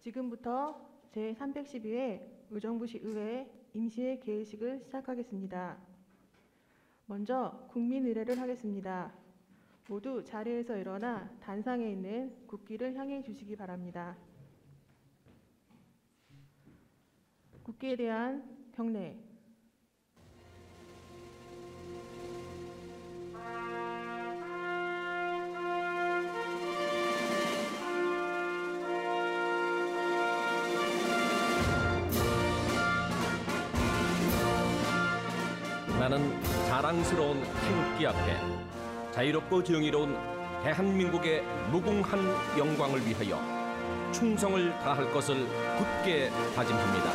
지금부터 제312회 의정부시 의회 임시회 개회식을 시작하겠습니다. 먼저 국민의례를 하겠습니다. 모두 자리에서 일어나 단상에 있는 국기를 향해 주시기 바랍니다. 국기에 대한 경례. 나는 자랑스러운 태극기 앞에 자유롭고 정의로운 대한민국의 무궁한 영광을 위하여 충성을 다할 것을 굳게 다짐합니다.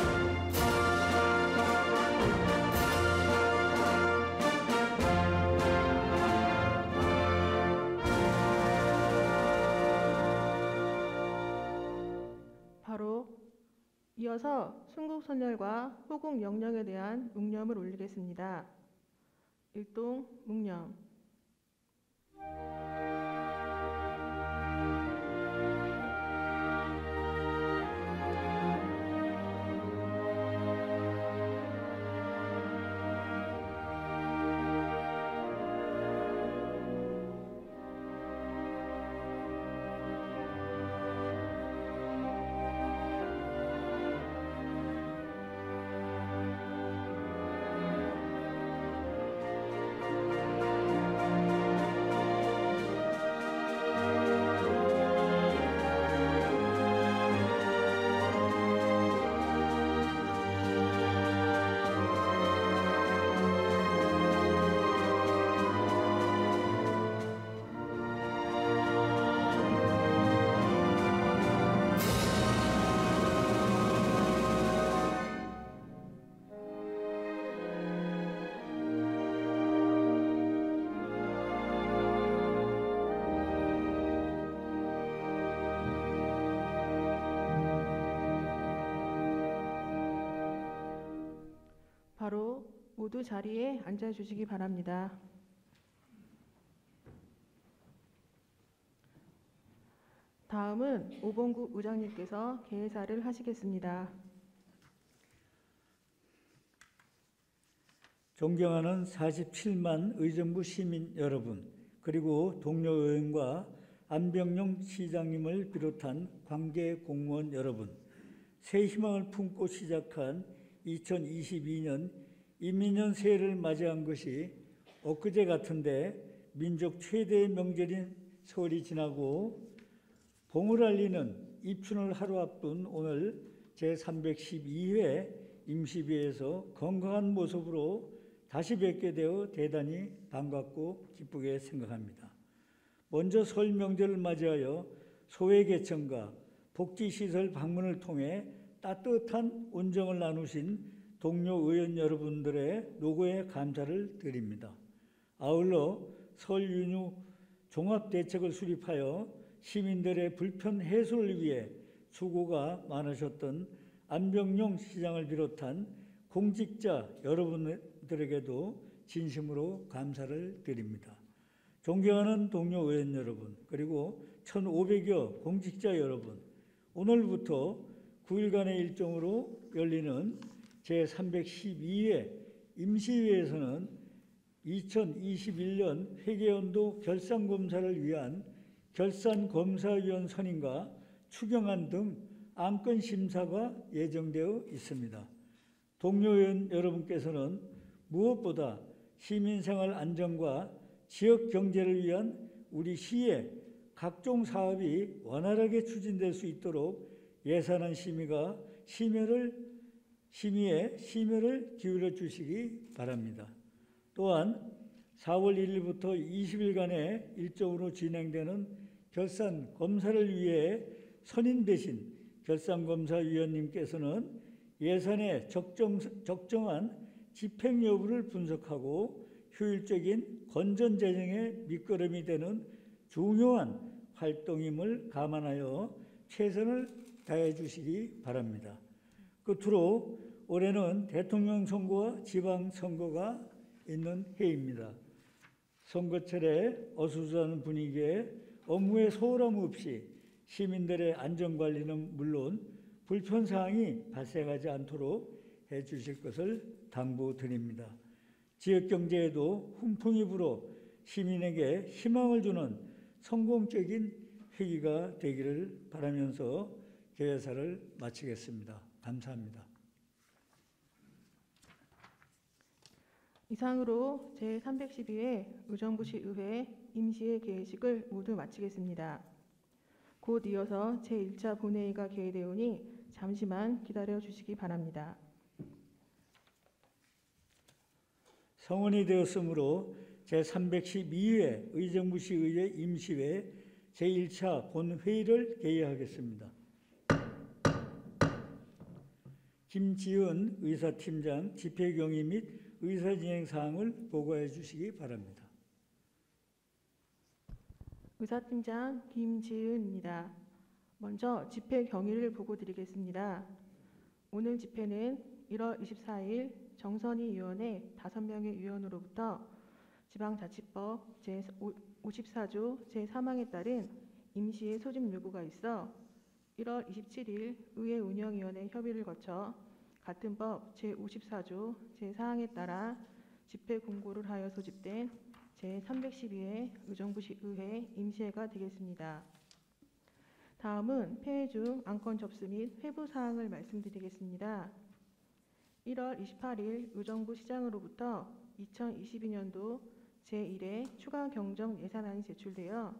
바로 이어서 순국선열과 호국영령에 대한 묵념을 올리겠습니다. 일동 묵념. 바로 모두 자리에 앉아주시기 바랍니다. 다음은 오봉구 의장님께서 개회사를 하시겠습니다. 존경하는 47만 의정부 시민 여러분, 그리고 동료 의원과 안병용 시장님을 비롯한 관계 공무원 여러분, 새 희망을 품고 시작한 2022년 인민년 새해를 맞이한 것이 엊그제 같은데 민족 최대의 명절인 설이 지나고 봄을 알리는 입춘을 하루 앞둔 오늘 제312회 임시회에서 건강한 모습으로 다시 뵙게 되어 대단히 반갑고 기쁘게 생각합니다. 먼저 설 명절을 맞이하여 소외계층과 복지시설 방문을 통해 따뜻한 온정을 나누신 동료 의원 여러분들의 노고에 감사를 드립니다. 아울러 설 연휴 종합대책을 수립하여 시민들의 불편 해소를 위해 수고가 많으셨던 안병용 시장을 비롯한 공직자 여러분들에게도 진심으로 감사를 드립니다. 존경하는 동료 의원 여러분, 그리고 1,500여 공직자 여러분, 오늘부터 9일간의 일정으로 열리는 제312회 임시회에서는 2021년 회계연도 결산검사를 위한 결산검사위원 선임과 추경안 등 안건 심사가 예정되어 있습니다. 동료 의원 여러분께서는 무엇보다 시민생활 안정과 지역 경제를 위한 우리 시의 각종 사업이 원활하게 추진될 수 있도록 예산안 심의에 심혈을 기울여 주시기 바랍니다. 또한 4월 1일부터 20일간의 일정으로 진행되는 결산검사를 위해 선임되신 결산검사위원님께서는 예산의 적정한 집행 여부를 분석하고 효율적인 건전재정의 밑거름이 되는 중요한 활동임을 감안하여 최선을 다해 주시기 바랍니다. 끝으로 올해는 대통령 선거와 지방선거가 있는 해입니다. 선거철에 어수선한 분위기에 업무에 소홀함 없이 시민들의 안전관리는 물론 불편사항이 발생하지 않도록 해주실 것을 당부드립니다. 지역경제에도 훈풍이 불어 시민에게 희망을 주는 성공적인 회기가 되기를 바라면서 개회사를 마치겠습니다. 감사합니다. 이상으로 제312회 의정부시의회 임시회 개회식을 모두 마치겠습니다. 곧 이어서 제1차 본회의가 개회되오니 잠시만 기다려 주시기 바랍니다. 성원이 되었으므로 제312회 의정부시의회 임시회 제1차 본회의를 개회하겠습니다. 김지은 의사팀장 집회경위 및 의사진행 사항을 보고해 주시기 바랍니다. 의사팀장 김지은입니다. 먼저 집회 경위를 보고 드리겠습니다. 오늘 집회는 1월 24일 정선희 위원회 5명의 위원으로부터 지방자치법 제54조 제3항에 따른 임시의 소집 요구가 있어 1월 27일 의회운영위원회 협의를 거쳐 같은 법 제54조 제4항에 따라 집회 공고를 하여 소집된 제312회 의정부시의회 임시회가 되겠습니다. 다음은 폐회 중 안건 접수 및 회부 사항을 말씀드리겠습니다. 1월 28일 의정부시장으로부터 2022년도 제1회 추가 경정 예산안이 제출되어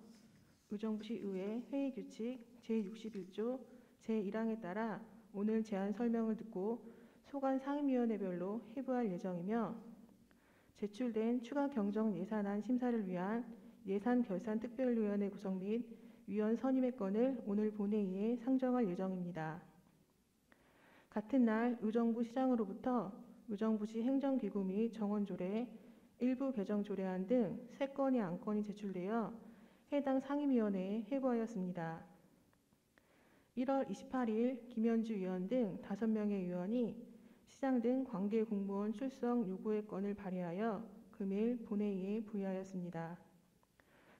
의정부시의회 회의규칙 제61조 제1항에 따라 오늘 제안 설명을 듣고 소관 상임위원회별로 회부할 예정이며 제출된 추가 경정 예산안 심사를 위한 예산결산특별위원회 구성 및 위원 선임의 건을 오늘 본회의에 상정할 예정입니다. 같은 날 의정부시장으로부터 의정부시 행정기구 및 정원조례, 일부 개정 조례안 등 3건의 안건이 제출되어 해당 상임위원회에 회부하였습니다. 1월 28일 김현주 위원 등 5명의 위원이 시장 등 관계 공무원 출석 요구의 건을 발의하여 금일 본회의에 부의하였습니다.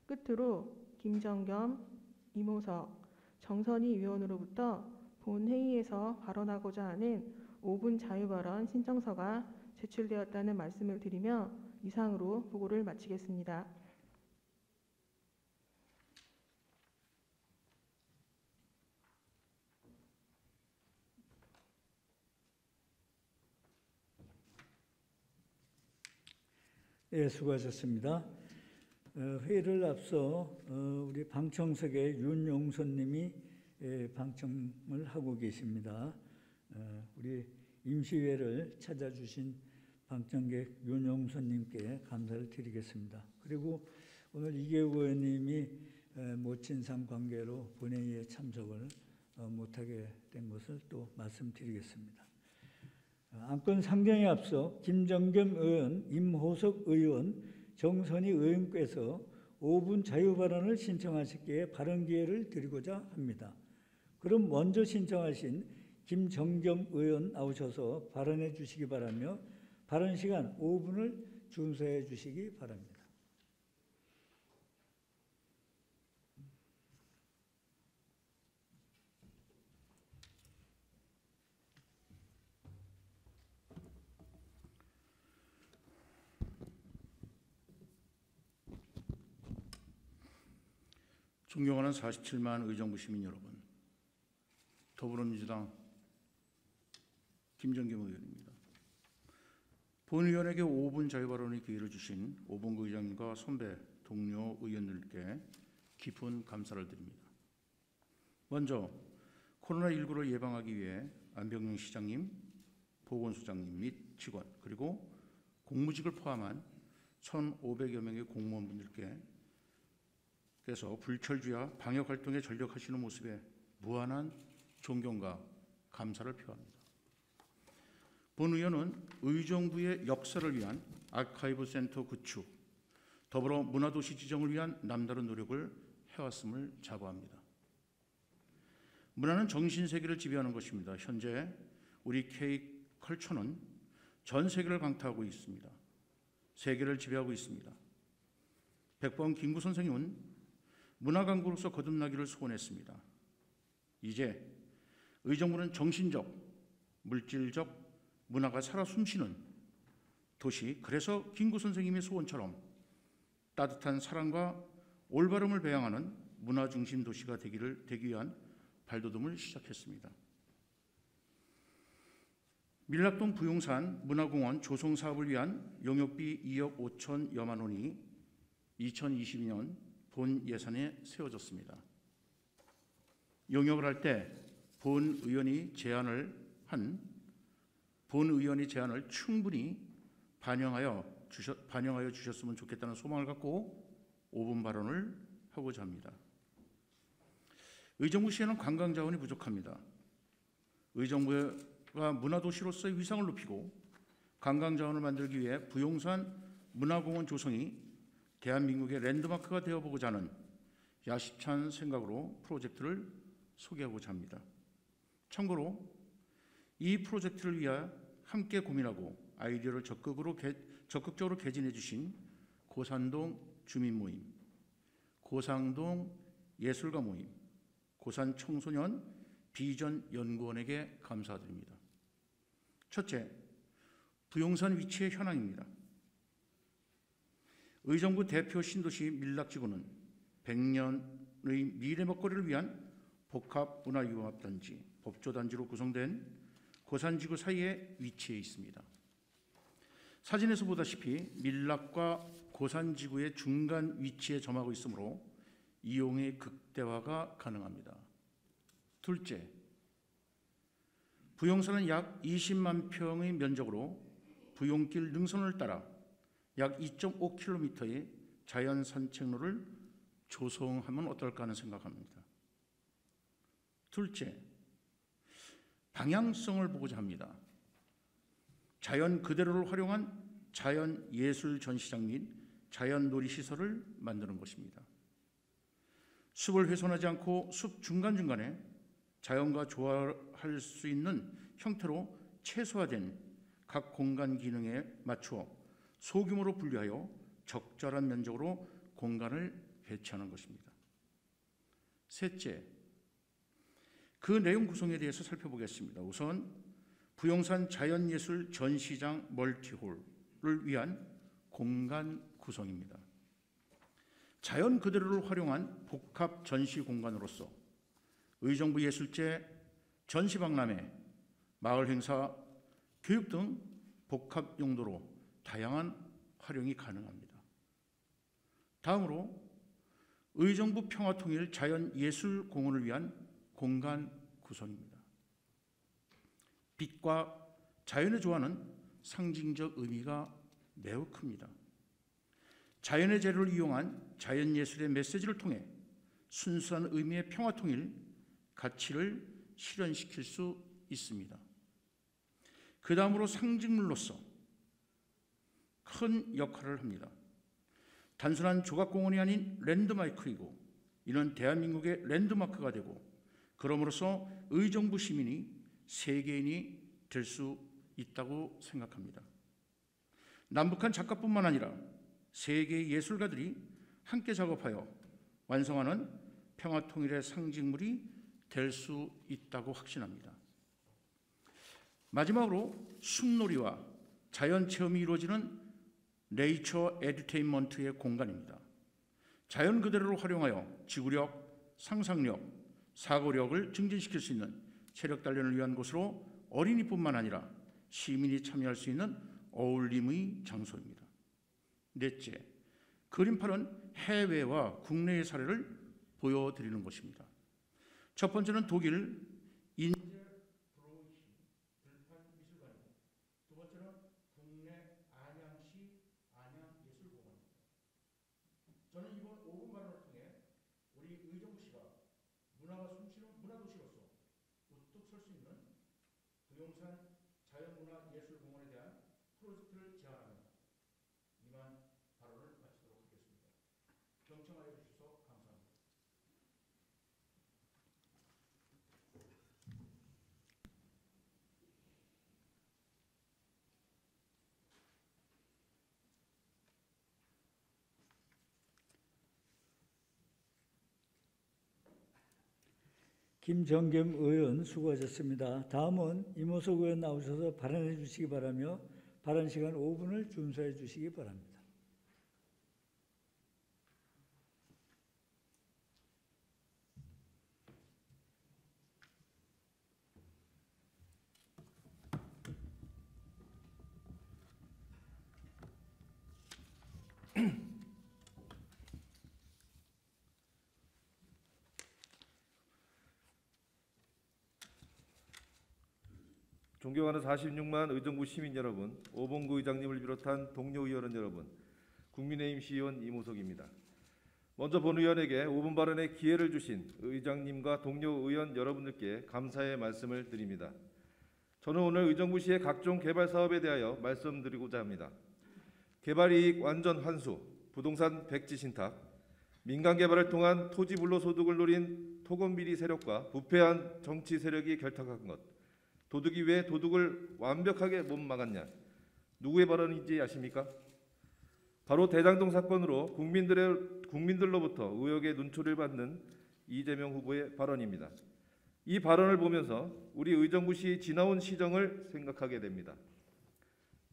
끝으로 김정겸, 이모석, 정선희 위원으로부터 본회의에서 발언하고자 하는 5분 자유발언 신청서가 제출되었다는 말씀을 드리며 이상으로 보고를 마치겠습니다. 네, 수고하셨습니다. 회의를 앞서 우리 방청석에 윤용선님이 방청을 하고 계십니다. 우리 임시회를 찾아주신 방청객 윤용선님께 감사를 드리겠습니다. 그리고 오늘 이계욱 의원님이 모친상 관계로 본회의에 참석을 못하게 된 것을 또 말씀드리겠습니다. 안건 상정에 앞서 김정겸 의원, 임호석 의원, 정선희 의원께서 5분 자유발언을 신청하셨기에 발언 기회를 드리고자 합니다. 그럼 먼저 신청하신 김정겸 의원 나오셔서 발언해 주시기 바라며 발언 시간 5분을 준수해 주시기 바랍니다. 존경하는 47만 의정부 시민 여러분, 더불어민주당 김정겸 의원입니다. 본의원에게 5분 자유발언의 기회를 주신 오봉구 의장님과 선배 동료 의원들께 깊은 감사를 드립니다. 먼저 코로나19를 예방하기 위해 안병영 시장님, 보건소장님 및 직원 그리고 공무직을 포함한 1,500여 명의 공무원분들께서 불철주야 방역활동에 전력하시는 모습에 무한한 존경과 감사를 표합니다. 본 의원은 의정부의 역사를 위한 아카이브 센터 구축, 더불어 문화도시 지정을 위한 남다른 노력을 해왔음을 자부합니다. 문화는 정신세계를 지배하는 것입니다. 현재 우리 K컬처는 전 세계를 강타하고 있습니다. 세계를 지배하고 있습니다. 백범 김구 선생님은 문화강국으로서 거듭나기를 소원했습니다. 이제 의정부는 정신적, 물질적 문화가 살아 숨쉬는 도시, 그래서 김구 선생님의 소원처럼 따뜻한 사랑과 올바름을 배양하는 문화 중심 도시가 되기 위한 발돋움을 시작했습니다. 밀락동 부용산 문화공원 조성 사업을 위한 용역비 2억 5천여만 원이 2022년 본 예산에 세워졌습니다. 용역을 할 때 본 의원이 제안을 충분히 반영하여 주셨으면 좋겠다는 소망을 갖고 5분 발언을 하고자 합니다. 의정부시에는 관광 자원이 부족합니다. 의정부가 문화도시로서의 위상을 높이고 관광 자원을 만들기 위해 부용산 문화공원 조성이 대한민국의 랜드마크가 되어보고자 하는 야심찬 생각으로 프로젝트를 소개하고자 합니다. 참고로 이 프로젝트를 위해 함께 고민하고 아이디어를 적극적으로 개진해 주신 고산동 주민 모임, 고상동 예술가 모임, 고산 청소년 비전 연구원에게 감사드립니다. 첫째, 부용산 위치의 현황입니다. 의정부 대표 신도시 밀락지구는 100년의 미래 먹거리를 위한 복합문화융합단지, 법조단지로 구성된 고산지구 사이에 위치해 있습니다. 사진에서 보다시피 밀락과 고산지구의 중간 위치에 점하고 있으므로 이용의 극대화가 가능합니다. 둘째, 부용산은 약 20만 평의 면적으로 부용길 능선을 따라 약 2.5km의 자연 산책로를 조성하면 어떨까 하는 생각합니다. 둘째, 방향성을 보고자 합니다. 자연 그대로를 활용한 자연 예술 전시장 및 자연 놀이 시설을 만드는 것입니다. 숲을 훼손하지 않고 숲 중간중간에 자연과 조화할 수 있는 형태로 최소화된 각 공간 기능에 맞추어 소규모로 분류하여 적절한 면적으로 공간을 배치하는 것입니다. 셋째, 그 내용 구성에 대해서 살펴보겠습니다. 우선 부용산 자연예술 전시장 멀티홀을 위한 공간 구성입니다. 자연 그대로를 활용한 복합 전시 공간으로서 의정부 예술제, 전시박람회, 마을 행사, 교육 등 복합 용도로 다양한 활용이 가능합니다. 다음으로 의정부 평화통일 자연예술공원을 위한 공간 구성입니다. 빛과 자연의 조화는 상징적 의미가 매우 큽니다. 자연의 재료를 이용한 자연예술의 메시지를 통해 순수한 의미의 평화통일, 가치를 실현시킬 수 있습니다. 그 다음으로 상징물로서 큰 역할을 합니다. 단순한 조각공원이 아닌 랜드마크이고 이는 대한민국의 랜드마크가 되고 그럼으로써 의정부 시민이 세계인이 될 수 있다고 생각합니다. 남북한 작가뿐만 아니라 세계의 예술가들이 함께 작업하여 완성하는 평화통일의 상징물이 될 수 있다고 확신합니다. 마지막으로 숲놀이와 자연체험이 이루어지는 네이처 에듀테인먼트의 공간입니다. 자연 그대로를 활용하여 지구력, 상상력, 사고력을 증진시킬 수 있는 체력 단련을 위한 곳으로 어린이뿐만 아니라 시민이 참여할 수 있는 어울림의 장소입니다. 넷째, 그림팔은 해외와 국내의 사례를 보여드리는 것입니다. 첫 번째는 독일 인제브로이히 들판미술관이고 두 번째는 국내 안양시 안양예술공원입니다. 저는 이번 5분 발언을 통해 우리 의정부시가 문화가 숨쉬는 문화도시로서 우뚝 설 수 있는 부용산 자연문화예술공원에 대한 프로젝트를 제안하며 이만 발언을 마치도록 하겠습니다. 경청하여 주셔서 감사합니다. 김정겸 의원 수고하셨습니다. 다음은 이모석 의원 나오셔서 발언해 주시기 바라며 발언 시간 5분을 준수해 주시기 바랍니다. 존경하는 46만 의정부 시민 여러분, 오봉구 의장님을 비롯한 동료 의원 여러분, 국민의힘 시의원 이모석입니다. 먼저 본 의원에게 5분 발언의 기회를 주신 의장님과 동료 의원 여러분들께 감사의 말씀을 드립니다. 저는 오늘 의정부시의 각종 개발 사업에 대하여 말씀드리고자 합니다. 개발이익 완전 환수, 부동산 백지 신탁, 민간 개발을 통한 토지 불로소득을 노린 토건비리 세력과 부패한 정치 세력이 결탁한 것, 도둑이 왜 도둑을 완벽하게 못 막았냐? 누구의 발언인지 아십니까? 바로 대장동 사건으로 국민들로부터 의혹의 눈초리를 받는 이재명 후보의 발언입니다. 이 발언을 보면서 우리 의정부시 지나온 시정을 생각하게 됩니다.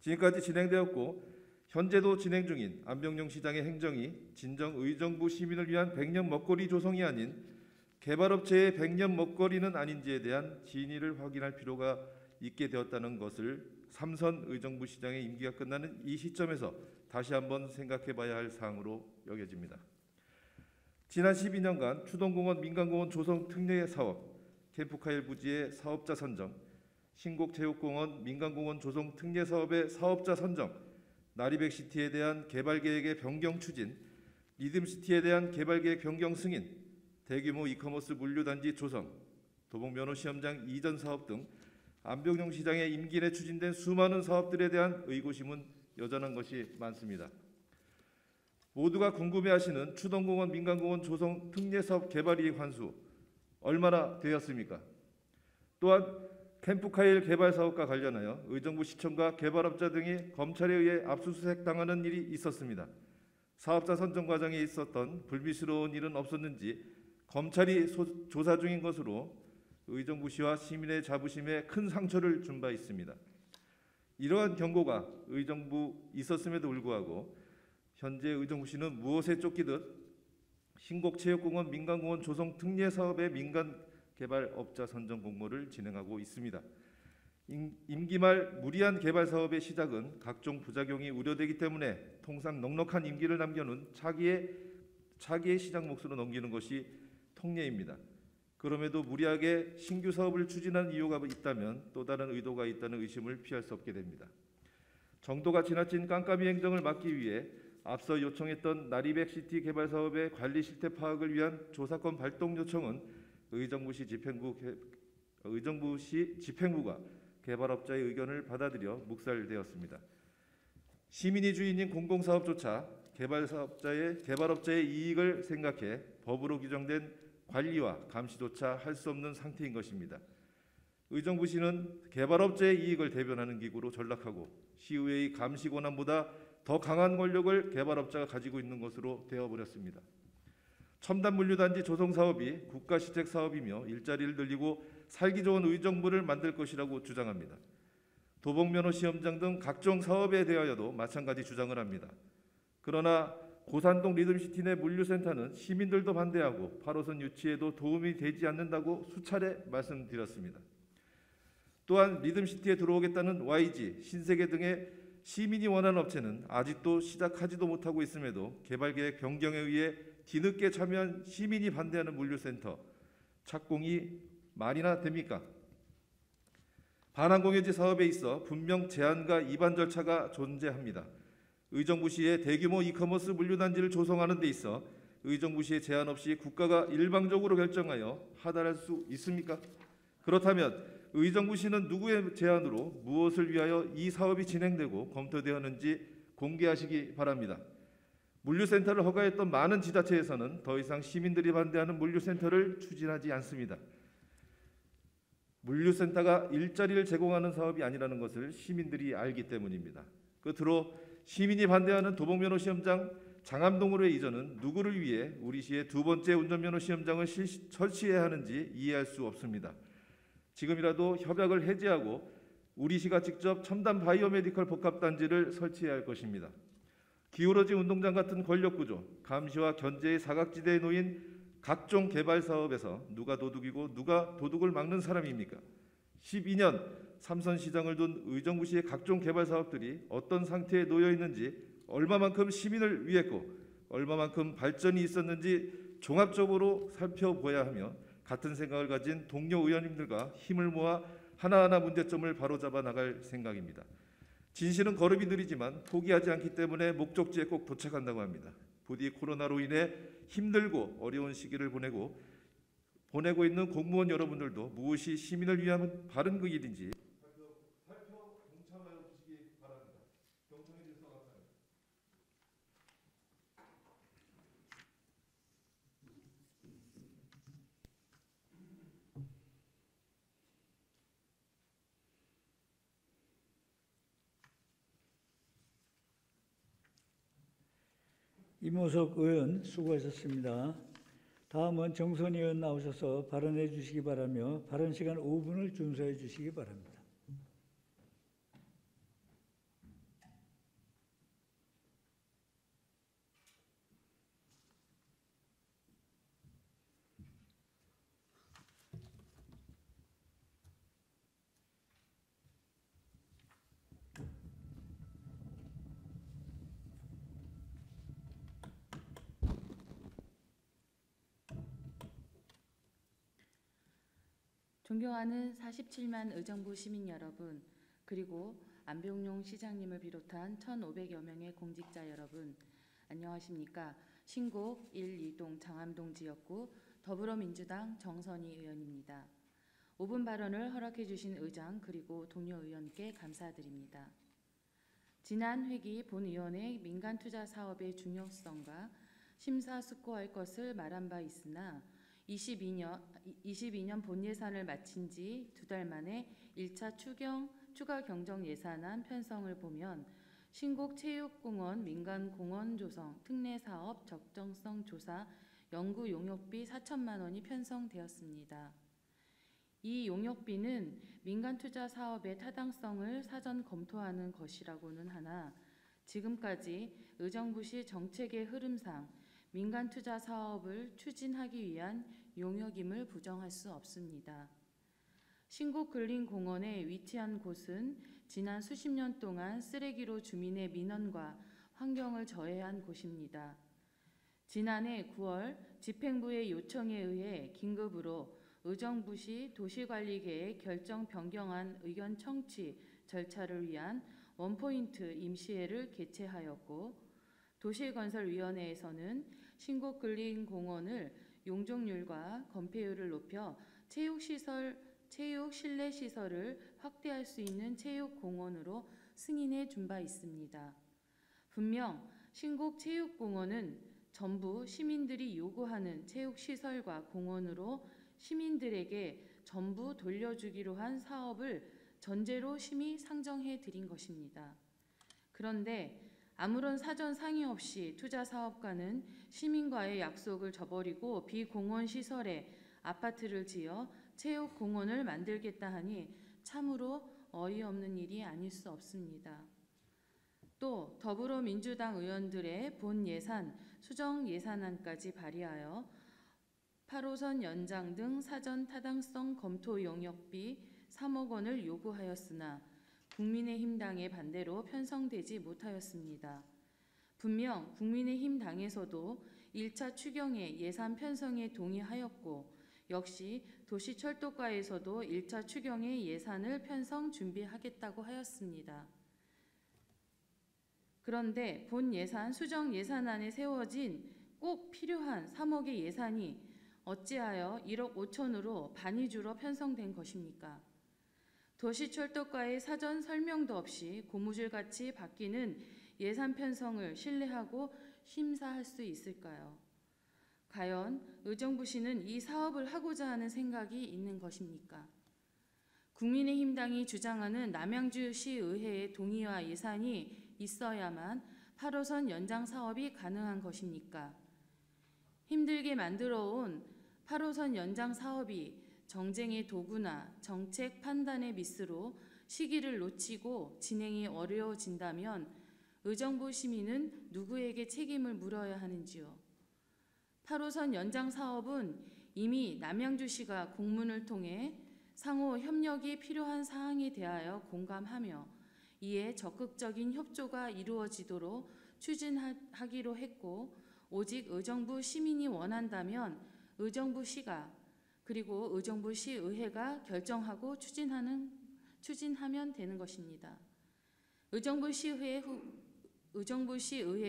지금까지 진행되었고 현재도 진행 중인 안병용 시장의 행정이 진정 의정부 시민을 위한 백년 먹거리 조성이 아닌 개발업체의 백년 먹거리는 아닌지에 대한 진위를 확인할 필요가 있게 되었다는 것을 삼선 의정부시장의 임기가 끝나는 이 시점에서 다시 한번 생각해봐야 할 사항으로 여겨집니다. 지난 12년간 추동공원 민간공원 조성 특례 사업, 캠프카일 부지의 사업자 선정, 신곡체육공원 민간공원 조성 특례 사업의 사업자 선정, 나리백시티에 대한 개발계획의 변경 추진, 리듬시티에 대한 개발계획 변경 승인, 대규모 이커머스 물류단지 조성, 도봉면허시험장 이전 사업 등 안병용 시장의 임기 내 추진된 수많은 사업들에 대한 의구심은 여전한 것이 많습니다. 모두가 궁금해하시는 추동공원 민간공원 조성 특례사업 개발이익 환수 얼마나 되었습니까? 또한 캠프카일 개발 사업과 관련하여 의정부 시청과 개발업자 등이 검찰에 의해 압수수색 당하는 일이 있었습니다. 사업자 선정 과정에 있었던 불미스러운 일은 없었는지 검찰이 조사 중인 것으로 의정부시와 시민의 자부심에 큰 상처를 준 바 있습니다. 이러한 경고가 의정부 있었음에도 불구하고 현재 의정부시는 무엇에 쫓기듯 신곡체육공원 민간공원 조성 특례 사업의 민간 개발업자 선정 공모를 진행하고 있습니다. 임기 말 무리한 개발 사업의 시작은 각종 부작용이 우려되기 때문에 통상 넉넉한 임기를 남겨놓은 차기의 시작 몫으로 넘기는 것이 통례입니다. 그럼에도 무리하게 신규 사업을 추진한 이유가 있다면 또 다른 의도가 있다는 의심을 피할 수 없게 됩니다. 정도가 지나친 깜깜이 행정을 막기 위해 앞서 요청했던 나리백시티 개발 사업의 관리 실태 파악을 위한 조사권 발동 요청은 의정부시 집행부가 개발업자의 의견을 받아들여 묵살되었습니다. 시민이 주인인 공공사업조차 개발업자의 이익을 생각해 법으로 규정된 관리와 감시조차 할 수 없는 상태인 것입니다. 의정부시는 개발업자의 이익을 대변하는 기구로 전락하고 시의회의 감시 권한보다 더 강한 권력을 개발업자가 가지고 있는 것으로 되어버렸습니다. 첨단 물류단지 조성 사업이 국가시책 사업이며 일자리를 늘리고 살기 좋은 의정부를 만들 것이라고 주장합니다. 도봉면허시험장 등 각종 사업에 대하여도 마찬가지 주장을 합니다. 그러나 고산동 리듬시티 내 물류센터는 시민들도 반대하고 8호선 유치에도 도움이 되지 않는다고 수차례 말씀드렸습니다. 또한 리듬시티에 들어오겠다는 YG, 신세계 등의 시민이 원하는 업체는 아직도 시작하지도 못하고 있음에도 개발계획 변경에 의해 뒤늦게 참여한 시민이 반대하는 물류센터 착공이 말이나 됩니까? 반환공유지 사업에 있어 분명 제한과 위반 절차가 존재합니다. 의정부시의 대규모 이커머스 물류단지를 조성하는 데 있어 의정부시의 제한 없이 국가가 일방적으로 결정하여 하달할 수 있습니까? 그렇다면 의정부시는 누구의 제안으로 무엇을 위하여 이 사업이 진행되고 검토되었는지 공개하시기 바랍니다. 물류센터를 허가했던 많은 지자체에서는 더 이상 시민들이 반대하는 물류센터를 추진하지 않습니다. 물류센터가 일자리를 제공하는 사업이 아니라는 것을 시민들이 알기 때문입니다. 끝으로 시민이 반대하는 도봉면허시험장 장암동으로의 이전은 누구를 위해 우리 시의 두 번째 운전면허 시험장을 설치해야 하는지 이해할 수 없습니다. 지금이라도 협약을 해지하고 우리 시가 직접 첨단 바이오메디컬 복합단지를 설치해야 할 것입니다. 기울어진 운동장 같은 권력구조, 감시와 견제의 사각지대에 놓인 각종 개발 사업에서 누가 도둑이고 누가 도둑을 막는 사람입니까? 12년 삼선시장을 둔 의정부시의 각종 개발 사업들이 어떤 상태에 놓여 있는지, 얼마만큼 시민을 위했고 얼마만큼 발전이 있었는지 종합적으로 살펴보아야 하며 같은 생각을 가진 동료 의원님들과 힘을 모아 하나하나 문제점을 바로잡아 나갈 생각입니다. 진실은 걸음이 느리지만 포기하지 않기 때문에 목적지에 꼭 도착한다고 합니다. 부디 코로나로 인해 힘들고 어려운 시기를 보내고 있는 공무원 여러분들도 무엇이 시민을 위한 바른 그 일인지 살펴 동참하여 주시기 바랍니다. 경청해 주셔서 감사합니다. 이모석 의원 수고하셨습니다. 다음은 정선희 의원 나오셔서 발언해 주시기 바라며 발언 시간 5분을 준수해 주시기 바랍니다. 존경하는 47만 의정부 시민 여러분, 그리고 안병용 시장님을 비롯한 1,500여 명의 공직자 여러분, 안녕하십니까? 신곡 1, 2동 장암동 지역구 더불어민주당 정선희 의원입니다. 5분 발언을 허락해 주신 의장 그리고 동료 의원께 감사드립니다. 지난 회기 본의원의 민간투자 사업의 중요성과 심사숙고할 것을 말한 바 있으나 22년 본 예산을 마친 지 2달 만에 1차 추가 경정 예산안 편성을 보면 신곡 체육공원 민간공원 조성 특례사업 적정성 조사 연구 용역비 4천만 원이 편성되었습니다. 이 용역비는 민간투자 사업의 타당성을 사전 검토하는 것이라고는 하나 지금까지 의정부시 정책의 흐름상 민간투자 사업을 추진하기 위한 용역임을 부정할 수 없습니다. 신곡 근린공원에 위치한 곳은 지난 수십 년 동안 쓰레기로 주민의 민원과 환경을 저해한 곳입니다. 지난해 9월 집행부의 요청에 의해 긴급으로 의정부시 도시관리계획 결정 변경안 의견 청취 절차를 위한 원포인트 임시회를 개최하였고 도시건설위원회에서는 신곡 근린공원을 용적률과 건폐율을 높여 체육 실내 시설을 확대할 수 있는 체육공원으로 승인해 준 바 있습니다. 분명 신곡 체육공원은 전부 시민들이 요구하는 체육시설과 공원으로 시민들에게 전부 돌려주기로 한 사업을 전제로 심의 상정해 드린 것입니다. 그런데 아무런 사전 상의 없이 투자 사업가는 시민과의 약속을 저버리고 비공원 시설에 아파트를 지어 체육공원을 만들겠다 하니 참으로 어이없는 일이 아닐 수 없습니다. 또 더불어민주당 의원들의 본 예산, 수정 예산안까지 발의하여 8호선 연장 등 사전 타당성 검토 용역비 3억 원을 요구하였으나 국민의힘 당의 반대로 편성되지 못하였습니다. 분명 국민의힘 당에서도 1차 추경의 예산 편성에 동의하였고 역시 도시철도과에서도 1차 추경의 예산을 편성 준비하겠다고 하였습니다. 그런데 본 예산 수정 예산안에 세워진 꼭 필요한 3억의 예산이 어찌하여 1억 5천으로 반이 줄어 편성된 것입니까? 도시철도과의 사전 설명도 없이 고무줄같이 바뀌는 예산 편성을 신뢰하고 심사할 수 있을까요? 과연 의정부시는 이 사업을 하고자 하는 생각이 있는 것입니까? 국민의힘 당이 주장하는 남양주시의회의 동의와 예산이 있어야만 8호선 연장 사업이 가능한 것입니까? 힘들게 만들어온 8호선 연장 사업이 정쟁의 도구나 정책 판단의 미스로 시기를 놓치고 진행이 어려워진다면 의정부 시민은 누구에게 책임을 물어야 하는지요? 8호선 연장 사업은 이미 남양주시가 공문을 통해 상호 협력이 필요한 사항에 대하여 공감하며 이에 적극적인 협조가 이루어지도록 추진하기로 했고, 오직 의정부 시민이 원한다면 의정부시가 그리고 의정부시의회가 결정하고 추진하면 되는 것입니다. 의정부시의회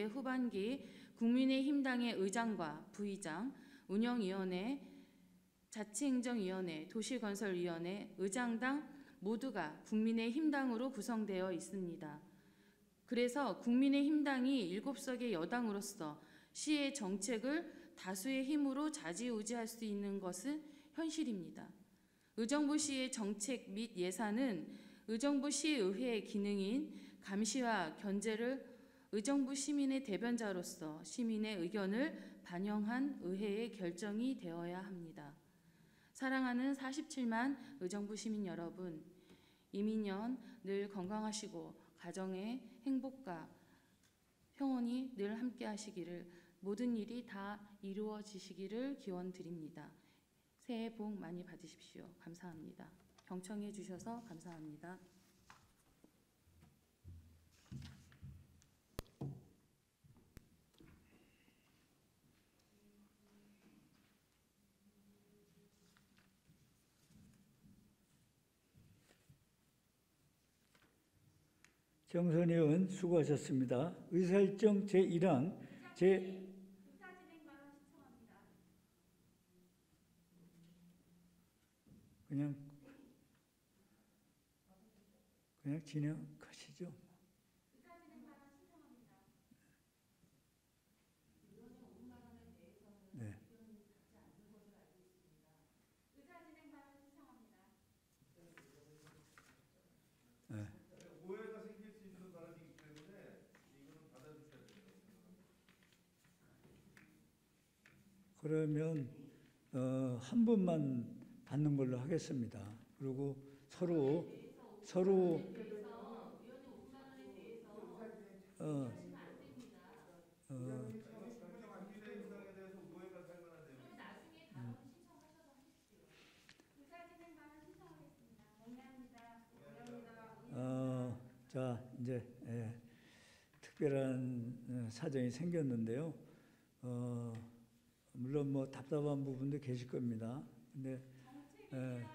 후반기 국민의힘당의 의장과 부의장, 운영위원회, 자치행정위원회, 도시건설위원회, 의장당 모두가 국민의힘당으로 구성되어 있습니다. 그래서 국민의힘당이 7석의 여당으로서 시의 정책을 다수의 힘으로 좌지우지할 수 있는 것은 현실입니다. 의정부시의 정책 및 예산은 의정부시의회의 기능인 감시와 견제를 의정부 시민의 대변자로서 시민의 의견을 반영한 의회의 결정이 되어야 합니다. 사랑하는 47만 의정부 시민 여러분, 이민년 늘 건강하시고 가정의 행복과 평온이 늘 함께 하시기를, 모든 일이 다 이루어지시기를 기원드립니다. 새해 복 많이 받으십시오. 감사합니다. 경청해 주셔서 감사합니다. 정선희 의원 수고하셨습니다. 의사일정 제1항 그냥 진행하시죠. 네. 네. 오해가 생길 수 있는 발언이기 때문에 이거는 받아주셔야 된다고 생각합니다. 그러면 한 분만 받는 걸로 하겠습니다. 그리고 서로 자, 이제 특별한 사정이 생겼는데요. 물론 뭐 답답한 부분도 계실 겁니다. 근데 네,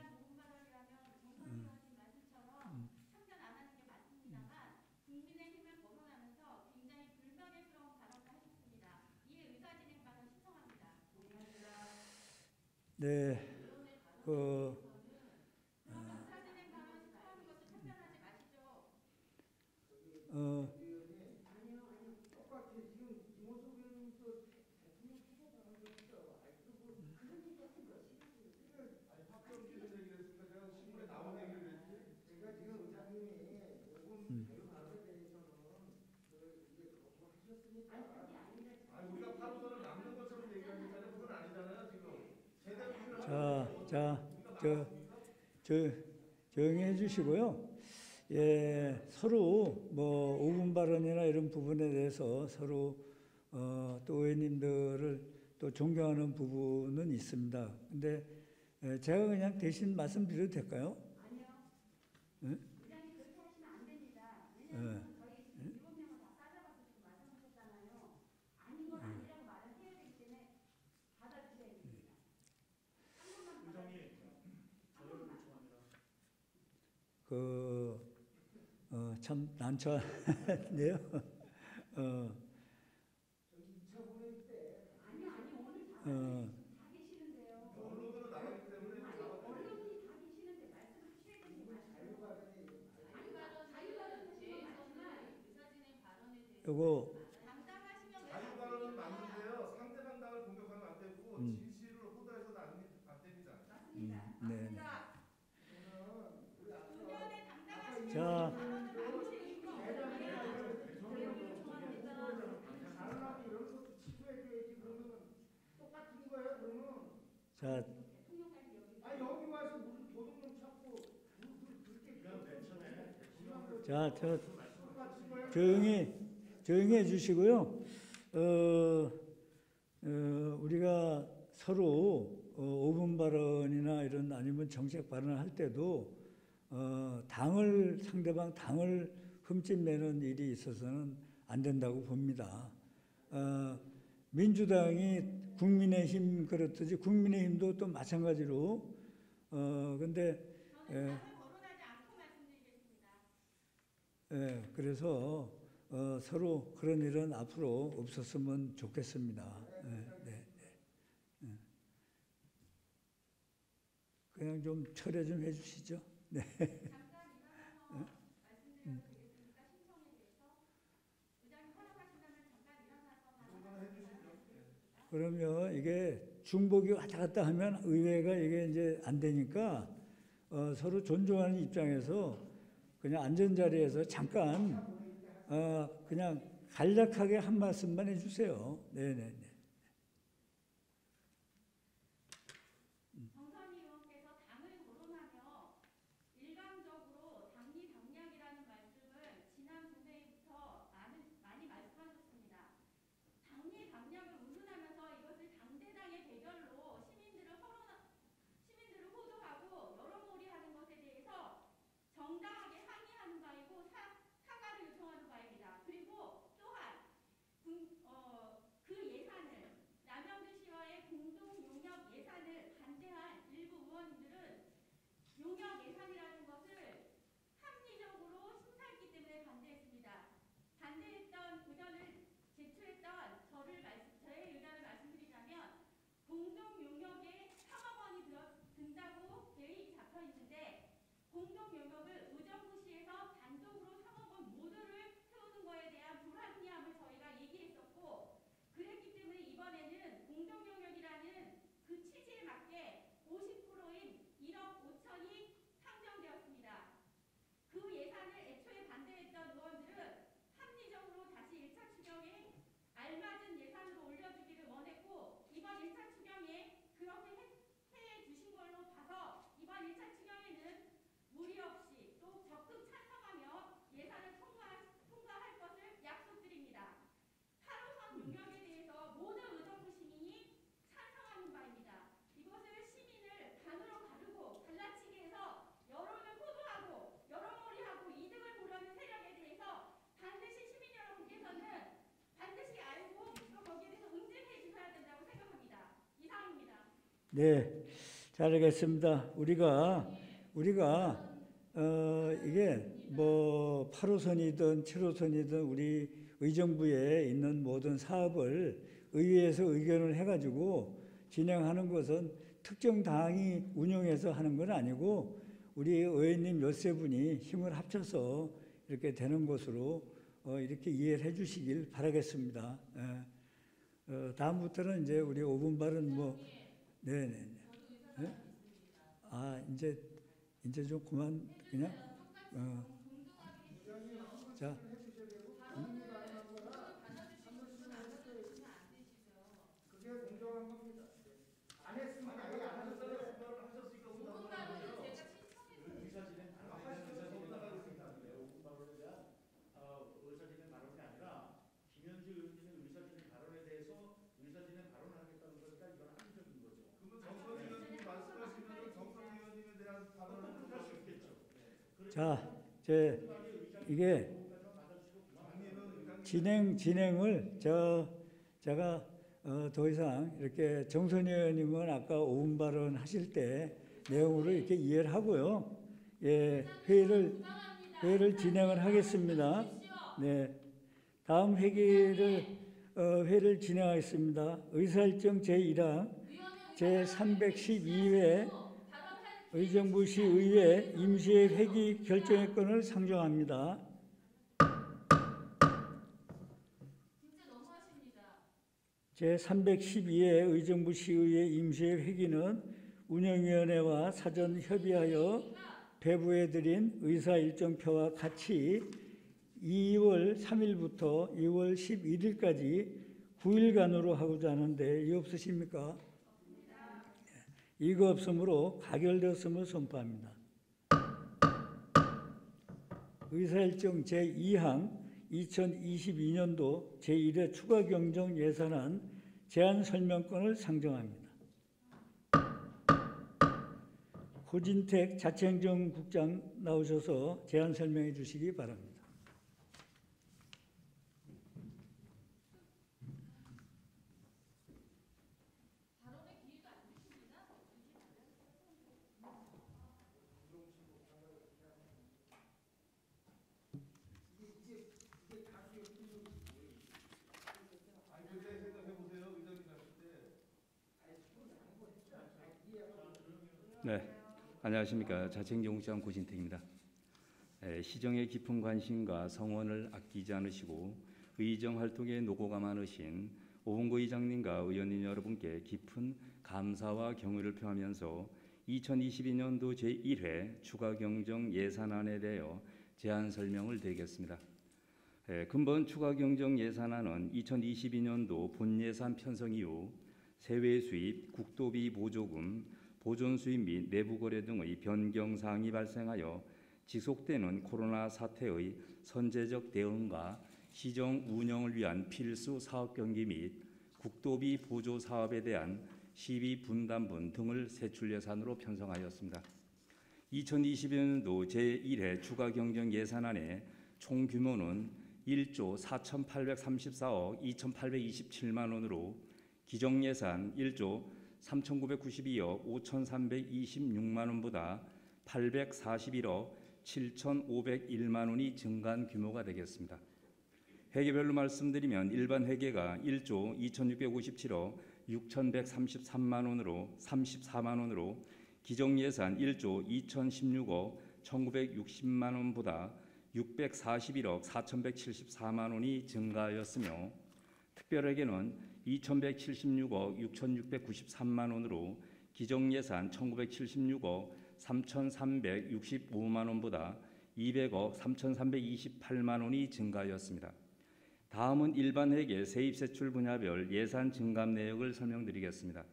조용히 해주시고요. 예, 서로 뭐 5분 발언이나 이런 부분에 대해서 서로 또 의원님들을 또 존경하는 부분은 있습니다. 근데 제가 그냥 대신 말씀드려도 될까요? 아니요. 네? 의장님 그렇게 하시면 안 됩니다. 왜냐하면 저희 7명을 다 따져봐서 지금 말씀하셨잖아요. 아닌 건 아니라고 말을 해야 되기 때문에 받아주셔야 됩니다. 참 난처한데요. 요거 자유 발언은 맞는데요. 상대방 당을 공격하면 안 되고 진실을 호도해서는 안 됩니다. 네. 자, 자, 자, 조용히 해주시고요. 우리가 서로 5분 발언이나 이런 아니면 정책 발언을 할 때도 상대방 당을 흠집내는 일이 있어서는 안 된다고 봅니다. 민주당이 국민의힘 그렇듯이 국민의힘도 또 마찬가지로 근데 그래서 서로 그런 일은 앞으로 없었으면 좋겠습니다. 그냥 좀 철회 좀 해주시죠. 네. 그러면 이게 중복이 왔다 갔다 하면 의회가 이게 이제 안 되니까 서로 존중하는 입장에서 그냥 앉은 자리에서 잠깐 그냥 간략하게 한 말씀만 해주세요. 네네. 정선 의원께서 당을 거론하며 일방적으로 당리 당략이라는 말씀을 지난 본회의부터 많이 말씀하셨습니다. 당리 당략을 운운하면서 이것을 당대당의 대결로 시민들을 호도하고 여론몰이하는 것에 대해서 정당하게 항의하는 바이고 사과를 요청하는 바입니다. 그리고 또한 그 예산을 남영주 씨와의 공동 용역 예산을 반대한 일부 의원님들은 용역 예산이라는 것을 합리적으로 심사했기 때문에 반대했습니다. 반대했던 의견을 제출했던 저의 의견을 말씀드리자면 공동 용역에 3억 원이 든다고 계획이 잡혀 있는데 공동 용역을 의정부시에서 단독으로 3억 원 모두를 세우는 거에 대한 불합리함을 저희가 얘기했었고 그랬기 때문에 이번에는 공동 용역이라는 그 취지에 맞게 50%인 1억 5천이 상정되었습니다. 그 예산을 애초에 반대했던 의원들은 합리적으로 다시 1차 추경에 알맞은 예산으로 올려주기를 원했고 이번 1차 추경에 그렇게 해 주신 걸로 봐서 이번 1차 추경에는 무리 없이 또 적극 찬성하며 예산을 통과할 것을 약속드립니다. 8호선 용역에 대해서 모든 의정부 시민이 찬성하는 바입니다. 이것을 시민을 반으로 가르고 갈라치게 해서 여론을 호도하고 여론몰이하고 이득을 보려는 세력에 대해서 반드시 시민 여러분께서는 반드시 알고 또 거기에 대해서 응징해 주셔야 된다고 생각합니다. 이상입니다. 네, 잘 알겠습니다. 우리가 이게 뭐 8호선이든 7호선이든 우리 의정부에 있는 모든 사업을 의회에서 의견을 해가지고 진행하는 것은 특정 당이 운영해서 하는 건 아니고 우리 의원님 몇세 분이 힘을 합쳐서 이렇게 되는 것으로 이렇게 이해를 해주시길 바라겠습니다. 다음부터는 이제 우리 5분 발언 뭐 네네. 네? 아 이제 좀 그만 그냥 자. 자, 이게 진행을 제가 더 이상 이렇게 정선 의원님은 아까 5분 발언 하실 때 내용으로 이렇게 이해를 하고요. 예, 회의를 진행을 하겠습니다. 네, 다음 회를 진행하겠습니다. 의사일정 제1항 제312회 의정부시 의회 임시회 회기 결정의권을 상정합니다. 제312회 의정부시 의회 임시회 회기는 운영위원회와 사전 협의하여 배부해드린 의사일정표와 같이 2월 3일부터 2월 11일까지 9일간으로 하고자 하는데 이의 없으십니까? 이거 없으므로 가결되었음을 선포합니다. 의사일정 제2항 2022년도 제1회 추가 경정 예산안 제안 설명권을 상정합니다. 고진택 자치행정국장 나오셔서 제안 설명해 주시기 바랍니다. 네, 안녕하십니까. 자치행정국장 고진택입니다. 시정의 깊은 관심과 성원을 아끼지 않으시고 의정 활동에 노고가 많으신 오봉구 의장님과 의원님 여러분께 깊은 감사와 경의를 표하면서 2022년도 제1회 추가 경정 예산안에 대하여 제안 설명을 드리겠습니다. 근본 추가 경정 예산안은 2022년도 본예산 편성 이후 세외 수입, 국도비 보조금, 보존 수입 및 내부 거래 등의 변경 사항이 발생하여 지속되는 코로나 사태의 선제적 대응과 시정 운영을 위한 필수 사업 경기 및 국도비 보조 사업에 대한 시비 분담분 등을 세출 예산으로 편성하였습니다. 2022년도 제1회 추가 경정 예산안의 총 규모는 1조 4,834억 2,827만 원으로 기정 예산 1조 3,992억 5,326만 원보다 841억 7,501만 원이 증가한 규모가 되겠습니다. 회계별로 말씀드리면 일반 회계가 1조 2,657억 6,133만 원으로 34만 원으로 기정 예산 1조 2,016억 1,960만 원보다 641억 4,174만 원이 증가하였으며 특별회계는 2,176억 6,693만 원으로 기정 예산 1,976억 3,365만 원보다 200억 3,328만 원이 증가하였습니다. 다음은 일반 회계 세입세출 분야별 예산 증감 내역을 설명드리겠습니다.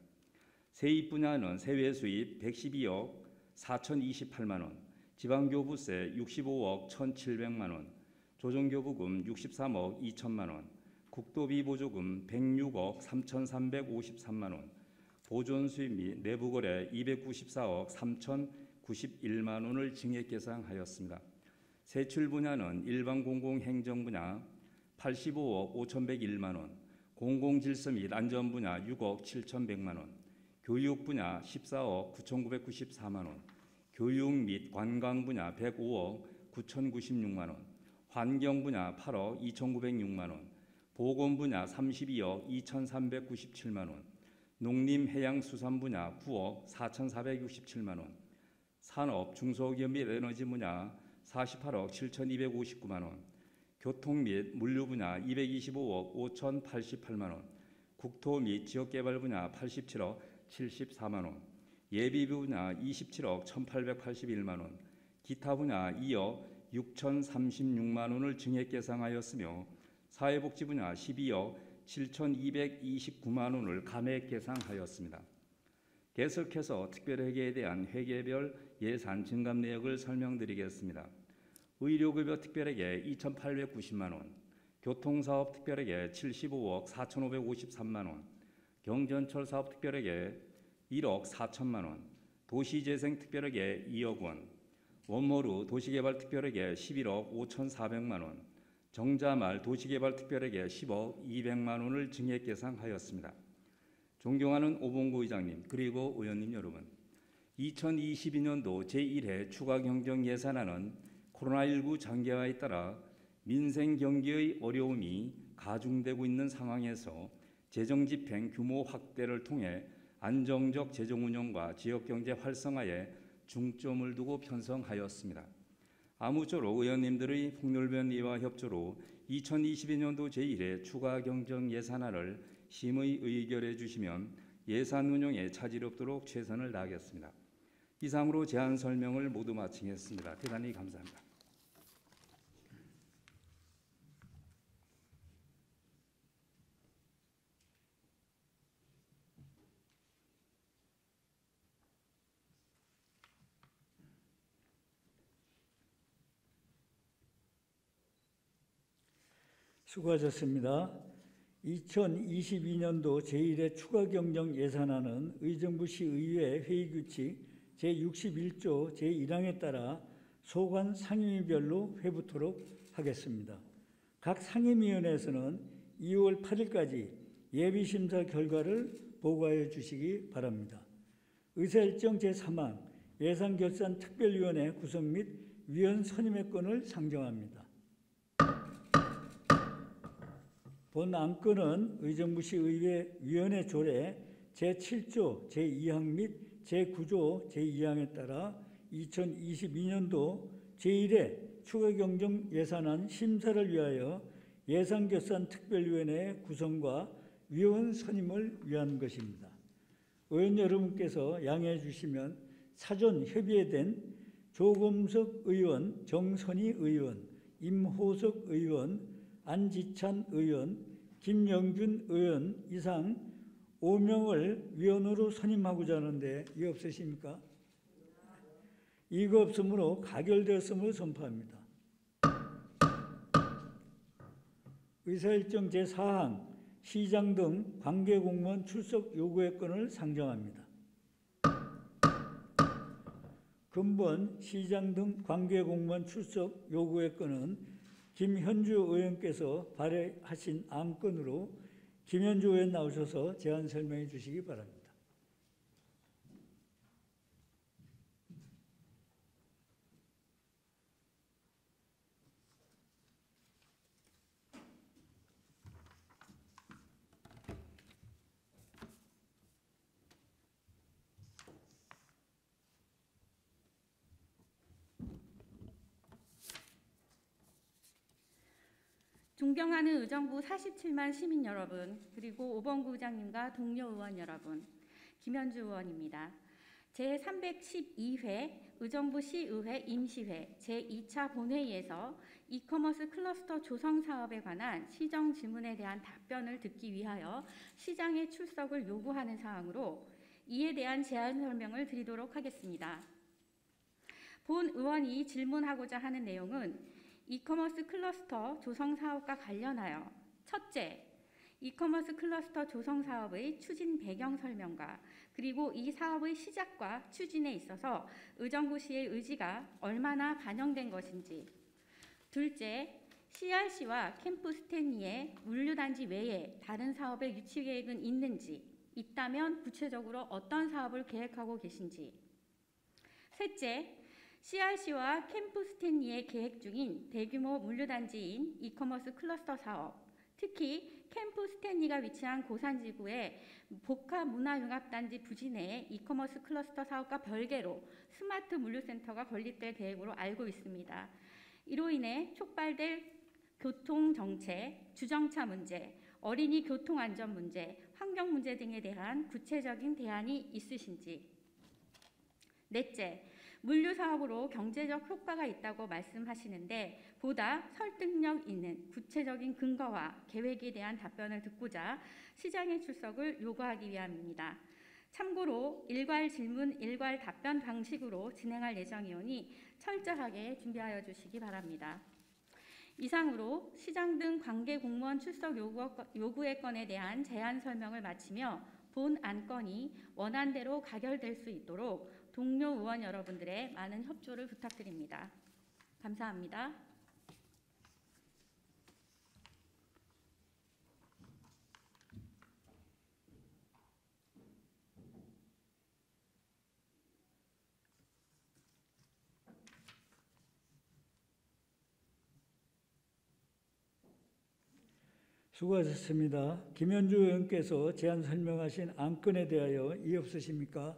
세입 분야는 세외 수입 112억 4,028만 원, 지방교부세 65억 1,700만 원, 조정교부금 63억 2천만 원, 국도비 보조금 106억 3,353만 원, 보존 수입 및 내부 거래 294억 3,091만 원을 증액 예상하였습니다. 세출 분야는 일반 공공행정 분야 85억 5,101만 원, 공공질서 및 안전 분야 6억 7,100만 원, 교육 분야 14억 9,994만 원, 교육 및 관광 분야 105억 9,096만 원, 환경 분야 8억 2,906만 원, 보건 분야 32억 2,397만 원, 농림해양수산 분야 9억 4,467만 원, 산업, 중소기업 및 에너지 분야 48억 7,259만 원, 교통 및 물류 분야 225억 5,088만 원, 국토 및 지역개발 분야 87억 74만 원, 예비비 분야 27억 1,881만 원, 기타 분야 2억 6,036만 원을 증액 예상하였으며 사회복지 분야 12억 7,229만 원을 감액 계상하였습니다. 계속해서 특별회계에 대한 회계별 예산 증감 내역을 설명드리겠습니다. 의료급여 특별회계 2,890만 원, 교통사업 특별회계 75억 4,553만 원, 경전철 사업 특별회계 1억 4천만 원, 도시재생 특별회계 2억 원, 원모루 도시개발 특별회계 11억 5,400만 원, 정자말 도시개발 특별회계 10억 200만 원을 증액 예상하였습니다. 존경하는 오봉구 의장님 그리고 의원님 여러분, 2022년도 제1회 추가 경정 예산안은 코로나19 장기화에 따라 민생 경기의 어려움이 가중되고 있는 상황에서 재정 집행 규모 확대를 통해 안정적 재정 운영과 지역 경제 활성화에 중점을 두고 편성하였습니다. 아무쪼록 의원님들의 폭넓은 이해와 협조로 2022년도 제1회 추가 경정 예산안을 심의 의결해 주시면 예산 운영에 차질 없도록 최선을 다하겠습니다. 이상으로 제안 설명을 모두 마치겠습니다. 대단히 감사합니다. 수고하셨습니다. 2022년도 제1회 추가경정 예산안은 의정부시의회 회의규칙 제61조 제1항에 따라 소관 상임위별로 회부토록 하겠습니다. 각 상임위원회에서는 2월 8일까지 예비심사 결과를 보고하여 주시기 바랍니다. 의사일정 제3항 예산결산특별위원회 구성 및 위원 선임의 건을 상정합니다. 본 안건은 의정부시의회 위원회 조례 제7조 제2항 및 제9조 제2항에 따라 2022년도 제1회 추가경정 예산안 심사를 위하여 예산결산특별위원회 구성과 위원 선임을 위한 것입니다. 의원 여러분께서 양해해 주시면 사전 협의된 조검석 의원, 정선희 의원, 임호석 의원, 안지찬 의원, 김영준 의원 이상 5명을 위원으로 선임하고자 하는데 이거 없으십니까? 이거 없으므로 가결되었음을 선포합니다. 의사일정 제4항 시장 등 관계공무원 출석 요구의 건을 상정합니다. 근본 시장 등 관계공무원 출석 요구의 건은 김현주 의원께서 발의하신 안건으로 김현주 의원 나오셔서 제안 설명해 주시기 바랍니다. 존경하는 의정부 47만 시민 여러분, 그리고 오범구 의장님과 동료 의원 여러분, 김현주 의원입니다. 제312회 의정부 시의회 임시회 제2차 본회의에서 이커머스 클러스터 조성 사업에 관한 시정 질문에 대한 답변을 듣기 위하여 시장의 출석을 요구하는 사항으로 이에 대한 제안 설명을 드리도록 하겠습니다. 본 의원이 질문하고자 하는 내용은 이커머스 클러스터 조성 사업과 관련하여 첫째, 이커머스 클러스터 조성 사업의 추진 배경 설명과 그리고 이 사업의 시작과 추진에 있어서 의정부시의 의지가 얼마나 반영된 것인지, 둘째, CRC와 캠프 스탠리의 물류단지 외에 다른 사업의 유치 계획은 있는지, 있다면 구체적으로 어떤 사업을 계획하고 계신지, 셋째, CRC와 캠프 스탠리의 계획 중인 대규모 물류단지인 이커머스 클러스터 사업, 특히 캠프 스탠리가 위치한 고산지구의 복합문화융합단지 부지 내에 이커머스 클러스터 사업과 별개로 스마트 물류센터가 건립될 계획으로 알고 있습니다. 이로 인해 촉발될 교통정체, 주정차 문제, 어린이 교통안전 문제, 환경 문제 등에 대한 구체적인 대안이 있으신지, 넷째, 물류 사업으로 경제적 효과가 있다고 말씀하시는데 보다 설득력 있는 구체적인 근거와 계획에 대한 답변을 듣고자 시장의 출석을 요구하기 위함입니다. 참고로 일괄 질문, 일괄 답변 방식으로 진행할 예정이오니 철저하게 준비하여 주시기 바랍니다. 이상으로 시장 등 관계 공무원 출석 요구의 건에 대한 제안 설명을 마치며 본 안건이 원안대로 가결될 수 있도록 동료 의원 여러분들의 많은 협조를 부탁드립니다. 감사합니다. 수고하셨습니다. 김현주 의원께서 제안 설명하신 안건에 대하여 이의 없으십니까?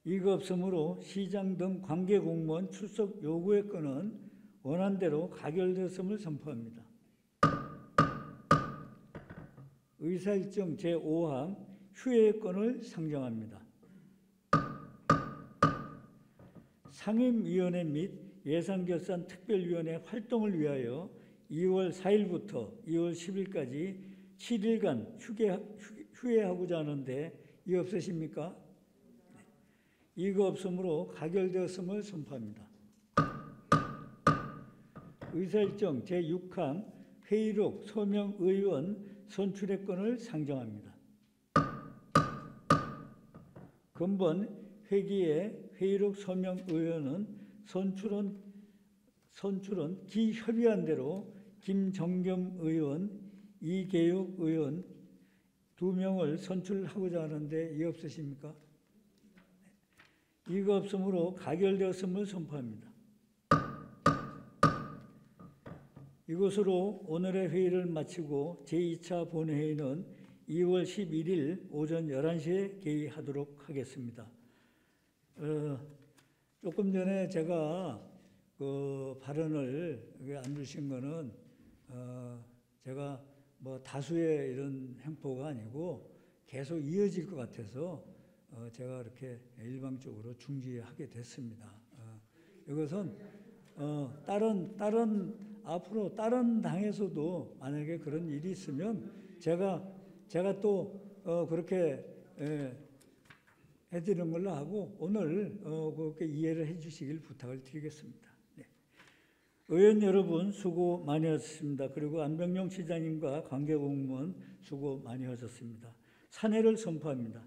이가 없으므로 시장 등 관계공무원 출석 요구의 건은 원안대로 가결되었음을 선포합니다. 의사일정 제5항 휴회의 건을 상정합니다. 상임위원회 및 예산결산특별위원회 활동을 위하여 2월 4일부터 2월 10일까지 7일간 휴회하고자 하는데 이 없으십니까? 이거 없으므로 가결되었음을 선포합니다. 의사일정 제6항 회의록 서명 의원 선출의 건을 상정합니다. 근본 회기의 회의록 서명 의원은 선출은 기협의한 대로 김정겸 의원, 이계육 의원 2명을 선출하고자 하는데 이의 없으십니까? 이가 없으므로 가결되었음을 선포합니다. 이것으로 오늘의 회의를 마치고 제2차 본회의는 2월 11일 오전 11시에 개의하도록 하겠습니다. 조금 전에 제가 그 발언을 안 주신 거는 제가 뭐 다수의 이런 행포가 아니고 계속 이어질 것 같아서 제가 이렇게 일방적으로 중지하게 됐습니다. 이것은 앞으로 다른 당에서도 만약에 그런 일이 있으면 제가 또 그렇게 해드리는 걸로 하고 오늘 그렇게 이해를 해주시길 부탁을 드리겠습니다. 네. 의원 여러분 수고 많이 하셨습니다. 그리고 안병용 시장님과 관계공무원 수고 많이 하셨습니다. 산회를 선포합니다.